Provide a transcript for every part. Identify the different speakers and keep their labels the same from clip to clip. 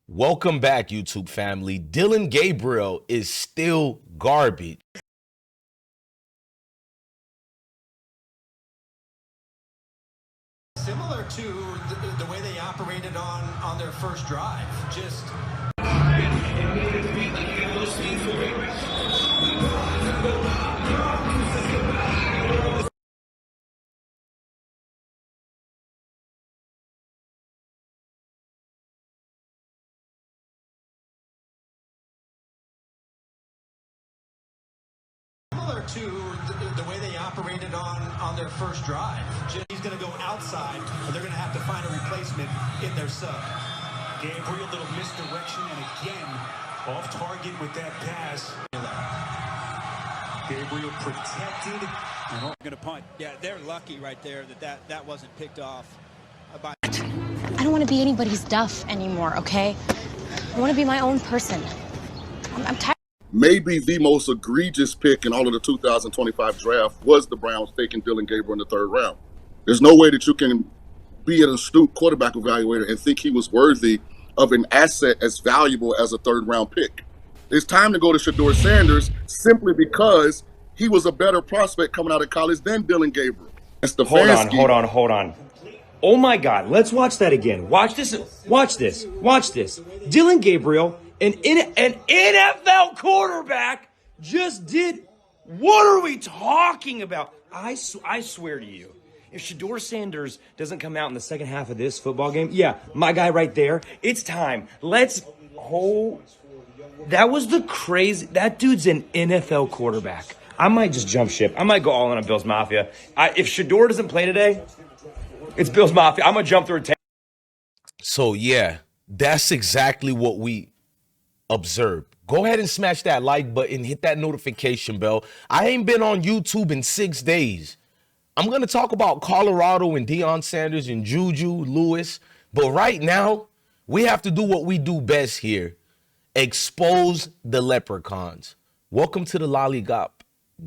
Speaker 1: Welcome back, YouTube family. Dillon Gabriel is still garbage.
Speaker 2: Similar to the way they operated on their first drive. Just similar to the way they operated on their first drive. He's going to go outside, and they're going to have to find a replacement in their sub.
Speaker 3: Gabriel, little misdirection, and again, off target with that pass. Gabriel protected. And
Speaker 4: Going to punt. Yeah, they're lucky right there that wasn't picked off.
Speaker 5: I don't want to be anybody's duff anymore, okay? I want to be my own person. I'm tired.
Speaker 6: Maybe the most egregious pick in all of the 2025 draft was the Browns taking Dillon Gabriel in the third round. There's no way that you can be an astute quarterback evaluator and think he was worthy of an asset as valuable as a third round pick. It's time to go to Shedeur Sanders simply because he was a better prospect coming out of college than Dillon Gabriel.
Speaker 7: Hold on. Oh my God, let's watch that again. Watch this. Dillon Gabriel, an NFL quarterback, just did. What are we talking about? I swear to you, if Shedeur Sanders doesn't come out in the second half of this football game, yeah, my guy right there, it's time. That was the crazy. That dude's an NFL quarterback. I might just jump ship. I might go all in on Bills Mafia. If Shedeur doesn't play today, it's Bills Mafia. I'm going to jump through a tank.
Speaker 1: So, yeah, that's exactly what we observed. Go ahead and smash that like button, hit that notification bell. I ain't been on YouTube in 6 days. I'm going to talk about Colorado and Deion Sanders and Juju Lewis. But right now, we have to do what we do best here. Expose the leprechauns. Welcome to the Lollygop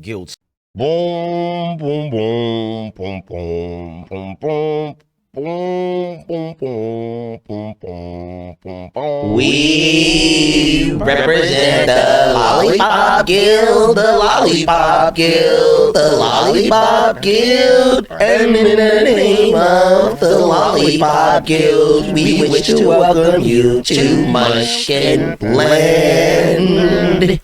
Speaker 1: Guild. Boom, boom, boom, boom, boom, boom, boom. Boom, boom, boom, boom, boom, boom, boom.
Speaker 8: We represent the Lollipop Guild, the Lollipop Guild, the Lollipop Guild, and in the name of the Lollipop Guild, we wish to welcome you to Munchkinland.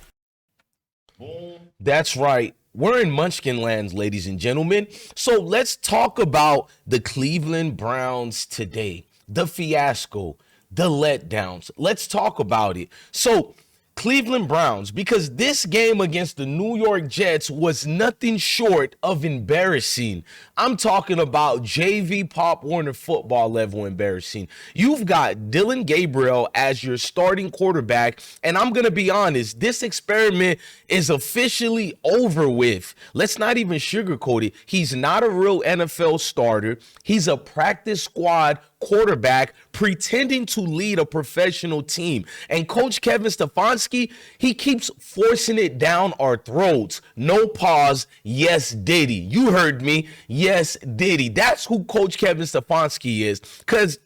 Speaker 1: That's right. We're in Munchkinland, ladies and gentlemen. So let's talk about the Cleveland Browns today. The fiasco, the letdowns. Let's talk about it. So Cleveland Browns, because this game against the New York Jets was nothing short of embarrassing. I'm talking about JV Pop Warner football level embarrassing. You've got Dillon Gabriel as your starting quarterback, and I'm going to be honest, this experiment is officially over with. Let's not even sugarcoat it. He's not a real NFL starter. He's a practice squad quarterback pretending to lead a professional team. And Coach Kevin Stefanski, he keeps forcing it down our throats. No pause. Yes, Diddy. You heard me. Yes, Diddy. That's who Coach Kevin Stefanski is. Because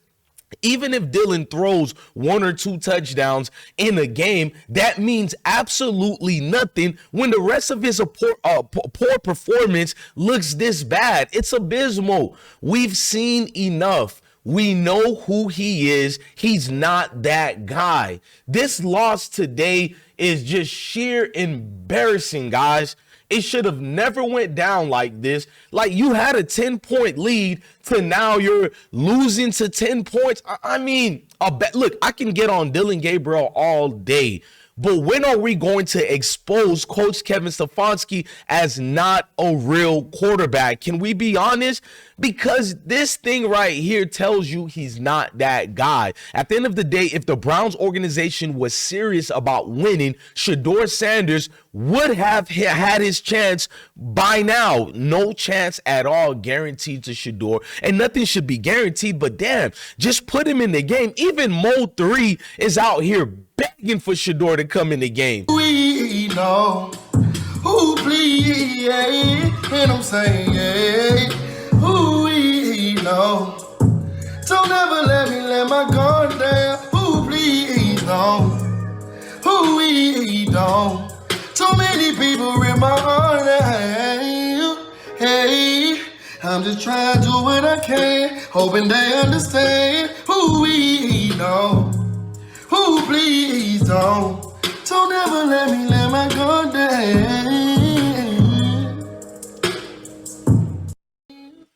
Speaker 1: even if Dillon throws 1 or 2 touchdowns in a game, that means absolutely nothing when the rest of his poor performance looks this bad. It's abysmal. We've seen enough. We know who he is. He's not that guy. This loss today is just sheer embarrassing, guys. It should have never went down like this. Like, you had a 10-point lead to now you're losing to 10 points. I mean, look, I can get on Dillon Gabriel all day. But when are we going to expose Coach Kevin Stefanski as not a real quarterback? Can we be honest? Because this thing right here tells you he's not that guy. At the end of the day, if the Browns organization was serious about winning, Shedeur Sanders would have had his chance by now. No chance at all guaranteed to Shedeur. And nothing should be guaranteed, but damn, just put him in the game. Even Mo 3 is out here begging for Shedeur to come in the game.
Speaker 9: We know who please, and I'm saying, who we know. Don't ever let me let my guard down. Who please. just try to do what I can, hoping they understand. Who we know, who please don't ever let me let my guard down.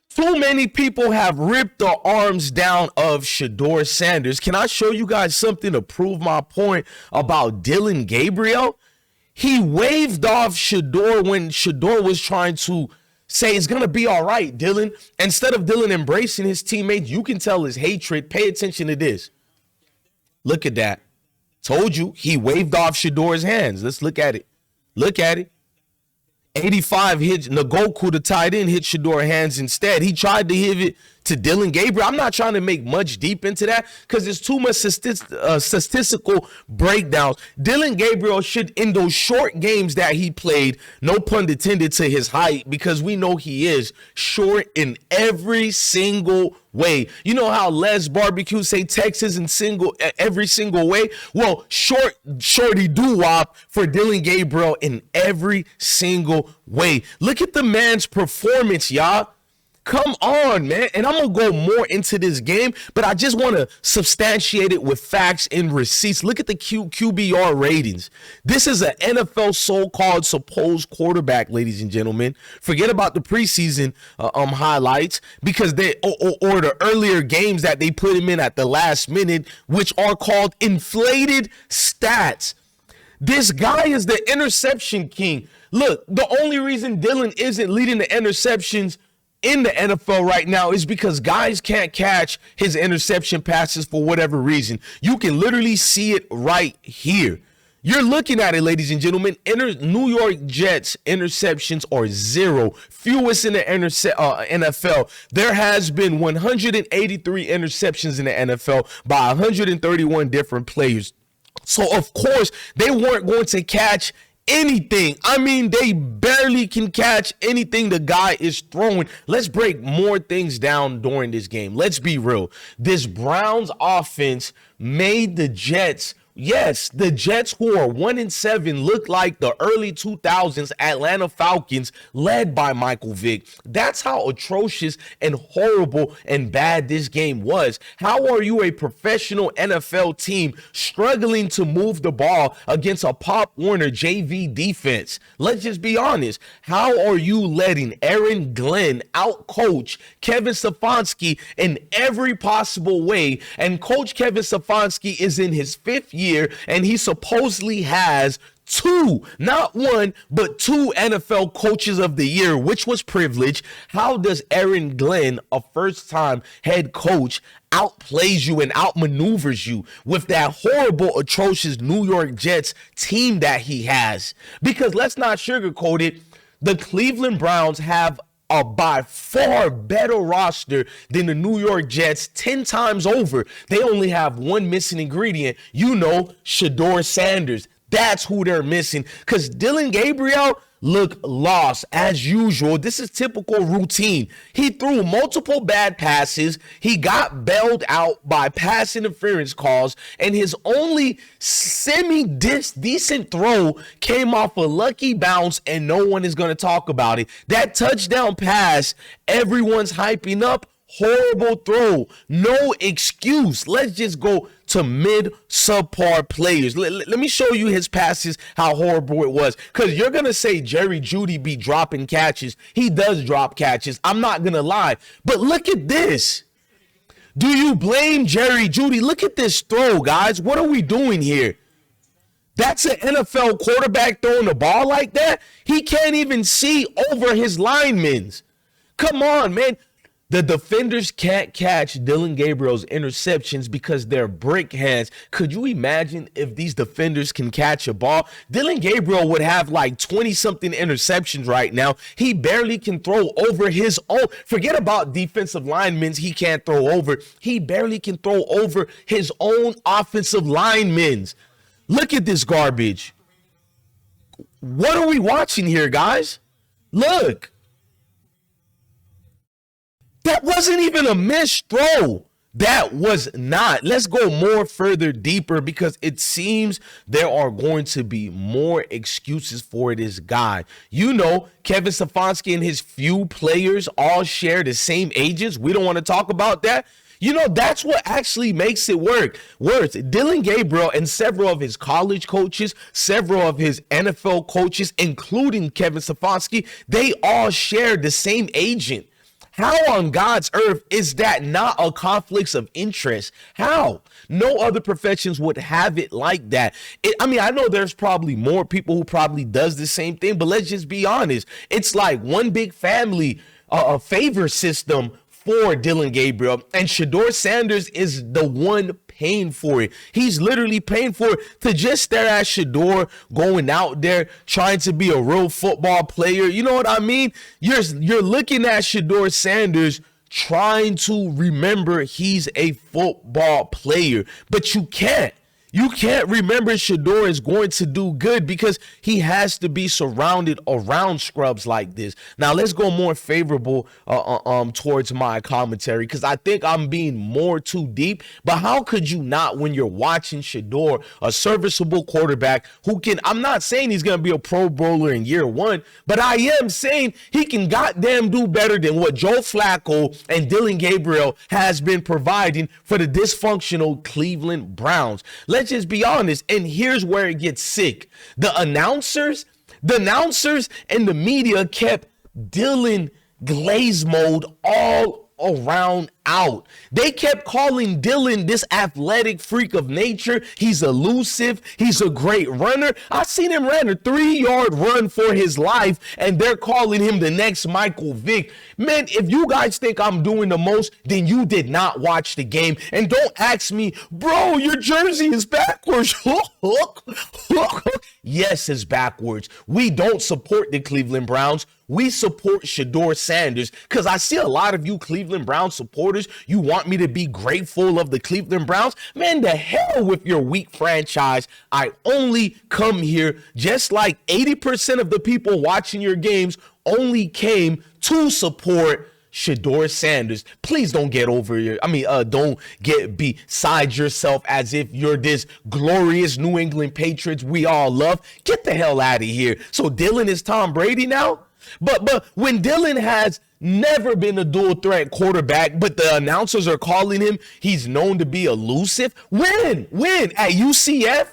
Speaker 1: Too many people have ripped the arms down of Shedeur Sanders. Can I show you guys something to prove my point about Dillon Gabriel? He waved off Shedeur when Shedeur was trying to say it's going to be all right, Dillon. Instead of Dillon embracing his teammates, you can tell his hatred. Pay attention to this. Look at that. Told you, he waved off Shedeur's hands. Let's look at it. Look at it. 85 hit Ngoku, the tight end, hit Shedeur's hands instead. He tried to hit it to Dillon Gabriel. I'm not trying to make much deep into that because there's too much statistical breakdowns. Dillon Gabriel should, in those short games that he played, no pun intended to his height, because we know he is short in every single way. You know how Les Barbecue say Texas in every single way? Well, shorty doo-wop for Dillon Gabriel in every single way. Look at the man's performance, y'all. Come on, man. And I'm going to go more into this game, but I just want to substantiate it with facts and receipts. Look at the QBR ratings. This is an NFL so-called supposed quarterback, ladies and gentlemen. Forget about the preseason highlights, because they or the earlier games that they put him in at the last minute, which are called inflated stats. This guy is the interception king. Look, the only reason Dillon isn't leading the interceptions in the NFL right now is because guys can't catch his interception passes for whatever reason. You can literally see it right here. You're looking at it, ladies and gentlemen. New York Jets interceptions are 0, fewest in the NFL. There has been 183 interceptions in the NFL by 131 different players. So, of course, they weren't going to catch anything. I mean, they barely can catch anything the guy is throwing. Let's break more things down during this game. Let's be real. This Browns offense made the Jets, yes, the Jets, who are 1-7, look like the early 2000s Atlanta Falcons led by Michael Vick. That's how atrocious and horrible and bad this game was. How are you, a professional NFL team, struggling to move the ball against a Pop Warner JV defense? Let's just be honest. How are you letting Aaron Glenn outcoach Kevin Stefanski in every possible way? And Coach Kevin Stefanski is in his 5th year, and he supposedly has 2, not 1, but 2 NFL Coaches of the Year, which was privilege. How does Aaron Glenn, a first-time head coach, outplays you and outmaneuvers you with that horrible, atrocious New York Jets team that he has? Because let's not sugarcoat it, the Cleveland Browns have a by far better roster than the New York Jets 10 times over. They only have one missing ingredient, Shedeur Sanders. That's who they're missing, because Dillon Gabriel looked lost as usual. This is typical routine. He threw multiple bad passes. He got bailed out by pass interference calls, and his only semi-decent throw came off a lucky bounce, and no one is going to talk about it. That touchdown pass, everyone's hyping up. Horrible throw. No excuse. Let's just go to mid-subpar players. Let me show you his passes, how horrible it was. Because you're going to say Jerry Jeudy be dropping catches. He does drop catches. I'm not going to lie. But look at this. Do you blame Jerry Jeudy? Look at this throw, guys. What are we doing here? That's an NFL quarterback throwing the ball like that? He can't even see over his linemen. Come on, man. The defenders can't catch Dillon Gabriel's interceptions because they're brick hands. Could you imagine if these defenders can catch a ball? Dillon Gabriel would have like 20-something interceptions right now. He barely can throw over his own. Forget about defensive linemen he can't throw over. He barely can throw over his own offensive linemen. Look at this garbage. What are we watching here, guys? Look. That wasn't even a missed throw. That was not. Let's go more further deeper because it seems there are going to be more excuses for this guy. You know, Kevin Stefanski and his few players all share the same agents. We don't want to talk about that. You know, that's what actually makes it worse. Dillon Gabriel and several of his college coaches, several of his NFL coaches, including Kevin Stefanski, they all share the same agent. How on God's earth is that not a conflict of interest? How? No other professions would have it like that. I mean, I know there's probably more people who probably does the same thing, but let's just be honest. It's like one big family, a favor system for Dillon Gabriel, and Shedeur Sanders is the one paying for it. He's literally paying for it to just stare at Shedeur going out there trying to be a real football player. You know what I mean? You're looking at Shedeur Sanders trying to remember he's a football player, but you can't. You can't remember Shedeur is going to do good because he has to be surrounded around scrubs like this. Now, let's go more favorable towards my commentary because I think I'm being more too deep. But how could you not when you're watching Shedeur, a serviceable quarterback who can, I'm not saying he's going to be a Pro Bowler in year one, but I am saying he can goddamn do better than what Joe Flacco and Dillon Gabriel has been providing for the dysfunctional Cleveland Browns. Let's just be honest, and here's where it gets sick. The announcers and the media kept Dillon glaze mode all around out. They kept calling Dillon this athletic freak of nature. He's elusive. He's a great runner. I seen him run a 3-yard run for his life, and they're calling him the next Michael Vick. Man, if you guys think I'm doing the most, then you did not watch the game. And don't ask me, bro, your jersey is backwards. Yes, it's backwards. We don't support the Cleveland Browns. We support Shedeur Sanders because I see a lot of you Cleveland Browns supporters. You want me to be grateful of the Cleveland Browns? Man, the hell with your weak franchise. I only come here just like 80% of the people watching your games only came to support Shedeur Sanders. Please don't get over your, don't get beside yourself as if you're this glorious New England Patriots we all love. Get the hell out of here. So Dillon is Tom Brady now? But when Dillon has never been a dual threat quarterback, but the announcers are calling him, he's known to be elusive. When? At UCF?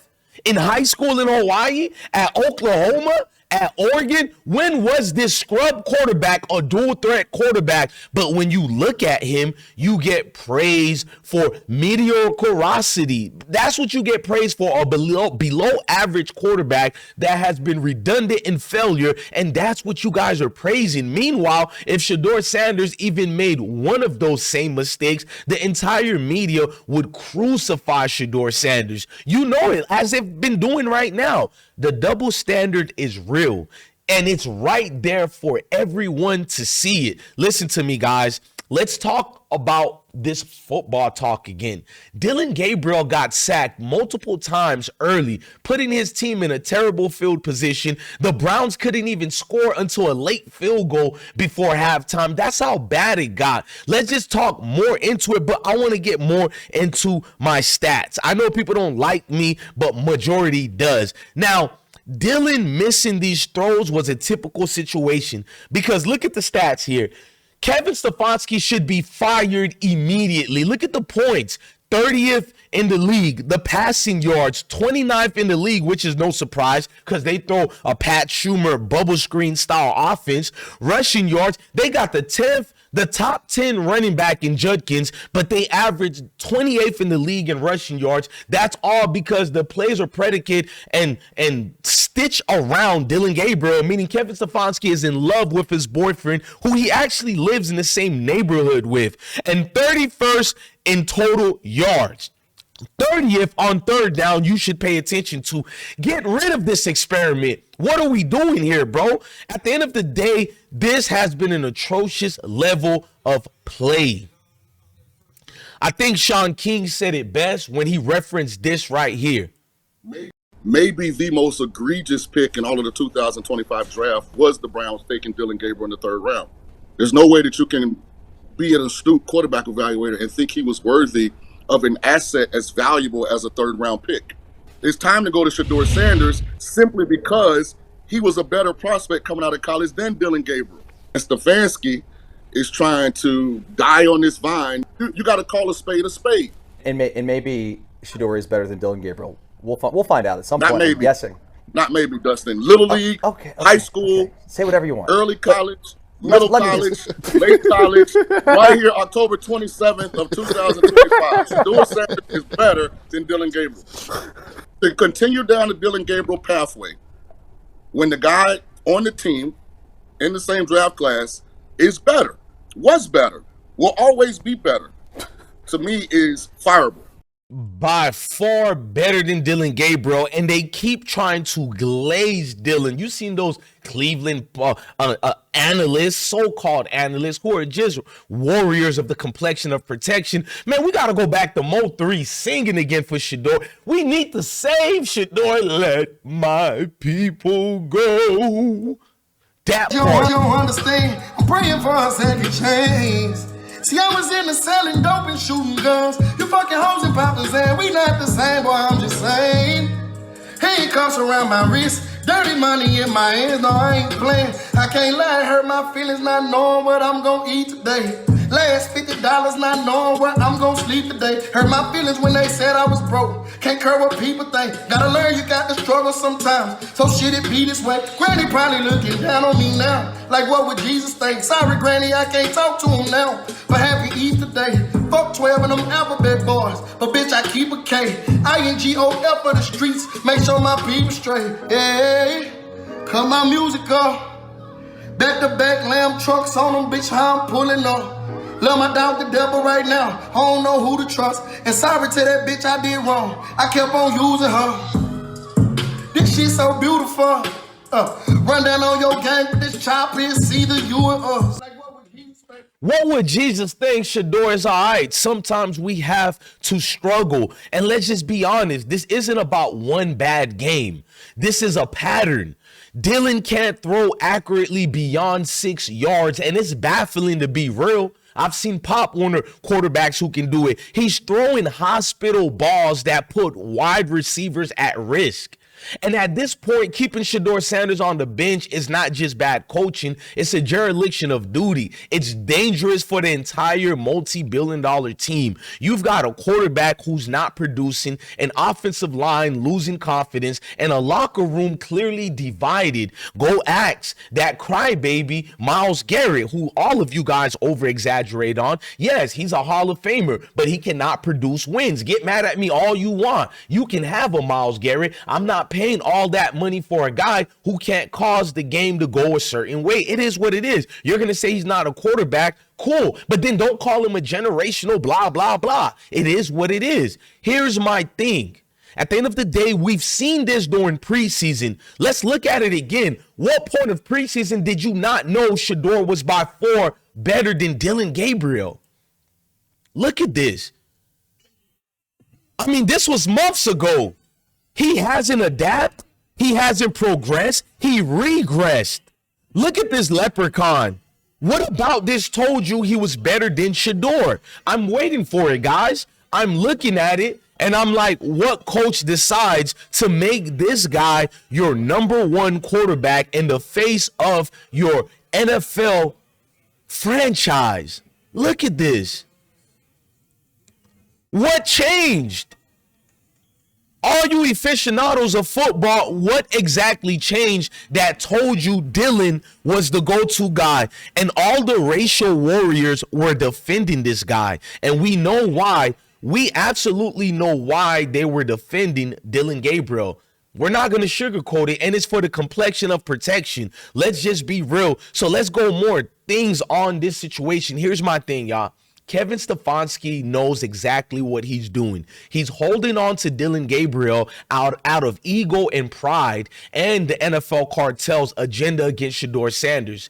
Speaker 1: In high school in Hawaii? At Oklahoma? At Oregon? When was this scrub quarterback a dual threat quarterback? But when you look at him, you get praise for mediocrity. That's what you get praise for, a below average quarterback that has been redundant in failure, and that's what you guys are praising. Meanwhile, if Shedeur Sanders even made one of those same mistakes, the entire media would crucify Shedeur Sanders. You know it, as they've been doing right now. The double standard is real, and it's right there for everyone to see it. Listen to me, guys. Let's talk about this football talk again. Dillon Gabriel got sacked multiple times early, putting his team in a terrible field position. The Browns couldn't even score until a late field goal before halftime. That's how bad it got. Let's just talk more into it, but I want to get more into my stats. I know people don't like me, but majority does. Now, Dillon missing these throws was a typical situation because look at the stats here. Kevin Stefanski should be fired immediately. Look at the points. 30th in the league. The passing yards, 29th in the league, which is no surprise because they throw a Pat Schumer bubble screen style offense. Rushing yards, they got the 10th, the top 10 running back in Judkins, but they averaged 28th in the league in rushing yards. That's all because the plays are predicated and stitch around Dillon Gabriel, meaning Kevin Stefanski is in love with his boyfriend, who he actually lives in the same neighborhood with. And 31st in total yards. 30th on third down, you should pay attention to. Get rid of this experiment. What are we doing here, bro? At the end of the day, this has been an atrocious level of play. I think Sean King said it best when he referenced this right here.
Speaker 6: Maybe the most egregious pick in all of the 2025 draft was the Browns taking Dillon Gabriel in the third round. There's no way that you can be an astute quarterback evaluator and think he was worthy of an asset as valuable as a third-round pick. It's time to go to Shedeur Sanders simply because he was a better prospect coming out of college than Dillon Gabriel. And Stefanski is trying to die on this vine. You got to call a spade a spade.
Speaker 10: And maybe Shedeur is better than Dillon Gabriel. We'll find out at some point.
Speaker 6: Maybe.
Speaker 10: I'm guessing.
Speaker 6: Not maybe, Dustin. Little league, high school,
Speaker 10: say whatever you want.
Speaker 6: Early college, middle college, late college. Right here, October 27th of 2025. Shedeur Sanders is better than Dillon Gabriel. To continue down the Dillon Gabriel pathway, when the guy on the team in the same draft class is better, was better, will always be better, to me is fireable.
Speaker 1: By far better than Dillon Gabriel, and they keep trying to glaze Dillon. You seen those Cleveland analysts, so-called analysts, who are just warriors of the complexion of protection. Man, we got to go back to Mo 3 singing again for Shedeur. We need to save Shedeur. Let my people go. That
Speaker 9: you don't understand. I'm praying for a second chance. See, I was in the selling dope and shooting guns. You fucking hoes and poppers, and we not the same, boy, I'm just saying. Handcuffs around my wrist, dirty money in my hands, no, I ain't playing. I can't lie, it hurt my feelings not knowing what I'm gonna eat today. Last $50 not knowing where I'm gonna sleep today. Hurt my feelings when they said I was broke. Can't care what people think. Gotta learn you got to struggle sometimes. So shit, it be this way. Granny probably looking down on me now. Like, what would Jesus think? Sorry, Granny, I can't talk to him now. But happy Easter Day. Fuck 12 of them alphabet boys. But bitch, I keep a K. INGOF for the streets. Make sure my people straight. Hey, cut my music up. Back to back lamb trucks on them, bitch, how I'm pulling up. Love my dog the devil right now. I don't know who to trust. And sorry to that bitch I did wrong. I kept on using her. This shit so beautiful. Run down on your gang with this chop here. It's either you or us.
Speaker 1: What would Jesus think? Shedeur is all right. Sometimes we have to struggle. And let's just be honest. This isn't about one bad game. This is a pattern. Dillon can't throw accurately beyond 6 yards, and it's baffling to be real. I've seen Pop Warner quarterbacks who can do it. He's throwing hospital balls that put wide receivers at risk. And at this point, keeping Shedeur Sanders on the bench is not just bad coaching. It's a dereliction of duty. It's dangerous for the entire multi-billion-dollar team. You've got a quarterback who's not producing, an offensive line losing confidence, and a locker room clearly divided. Go ask that crybaby Myles Garrett, who all of you guys over-exaggerate on. Yes, he's a Hall of Famer, but he cannot produce wins. Get mad at me all you want. You can have a Myles Garrett. I'm not paying all that money for a guy who can't cause the game to go a certain way. It is what it is. You're going to say he's not a quarterback. Cool. But then don't call him a generational blah, blah, blah. It is what it is. Here's my thing. At the end of the day, we've seen this during preseason. Let's look at it again. What point of preseason did you not know Shedeur was by far better than Dillon Gabriel? Look at this. I mean, this was months ago. He hasn't adapted. He hasn't progressed. He regressed. Look at this leprechaun. What about this told you he was better than Shedeur? I'm waiting for it, guys. I'm looking at it, and I'm like, what coach decides to make this guy your #1 quarterback in the face of your NFL franchise? Look at this. What changed? All you aficionados of football, what exactly changed that told you Dillon was the go-to guy? And all the racial warriors were defending this guy. And we know why. We absolutely know why they were defending Dillon Gabriel. We're not going to sugarcoat it, and it's for the complexion of protection. Let's just be real. So let's go more things on this situation. Here's my thing, y'all. Kevin Stefanski knows exactly what he's doing. He's holding on to Dillon Gabriel out of ego and pride and the NFL cartel's agenda against Shedeur Sanders.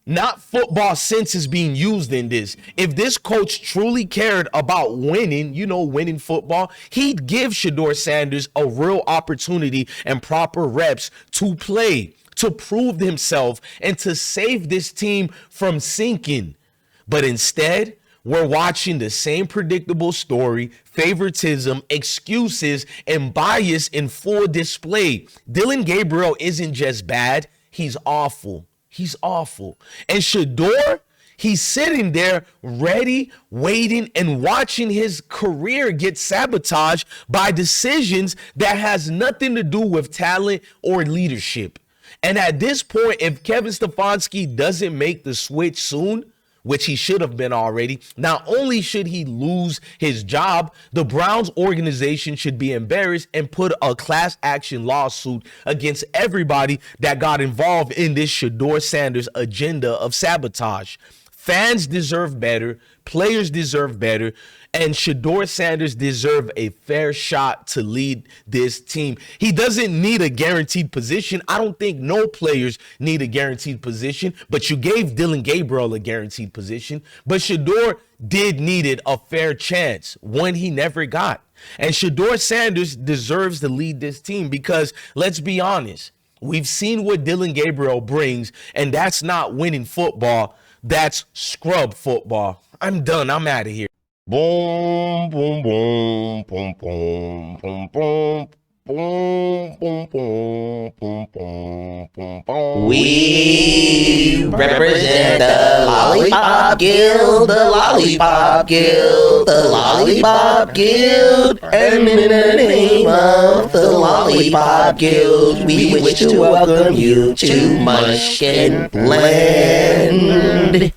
Speaker 1: Not football sense is being used in this. If this coach truly cared about winning, winning football, he'd give Shedeur Sanders a real opportunity and proper reps to play, to prove himself, and to save this team from sinking. But instead, we're watching the same predictable story, favoritism, excuses, and bias in full display. Dillon Gabriel isn't just bad, he's awful. He's awful. And Shedeur, he's sitting there ready, waiting, and watching his career get sabotaged by decisions that has nothing to do with talent or leadership. And at this point, if Kevin Stefanski doesn't make the switch soon, which he should have been already, not only should he lose his job, the Browns organization should be embarrassed and put a class action lawsuit against everybody that got involved in this Shedeur Sanders agenda of sabotage. Fans deserve better, players deserve better, and Shedeur Sanders deserve a fair shot to lead this team. He doesn't need a guaranteed position. I don't think no players need a guaranteed position, but you gave Dillon Gabriel a guaranteed position. But Shedeur did need a fair chance, one he never got. And Shedeur Sanders deserves to lead this team because, let's be honest, we've seen what Dillon Gabriel brings, and that's not winning football. That's scrub football. I'm done. I'm out of here.
Speaker 8: Boom, boom, boom, boom, boom, boom, boom. Boom, boom, boom, boom, boom, boom, boom. We represent the Lollipop Guild, the Lollipop Guild, the Lollipop Guild, and in the name of the Lollipop Guild, we wish to welcome you to Munchkinland.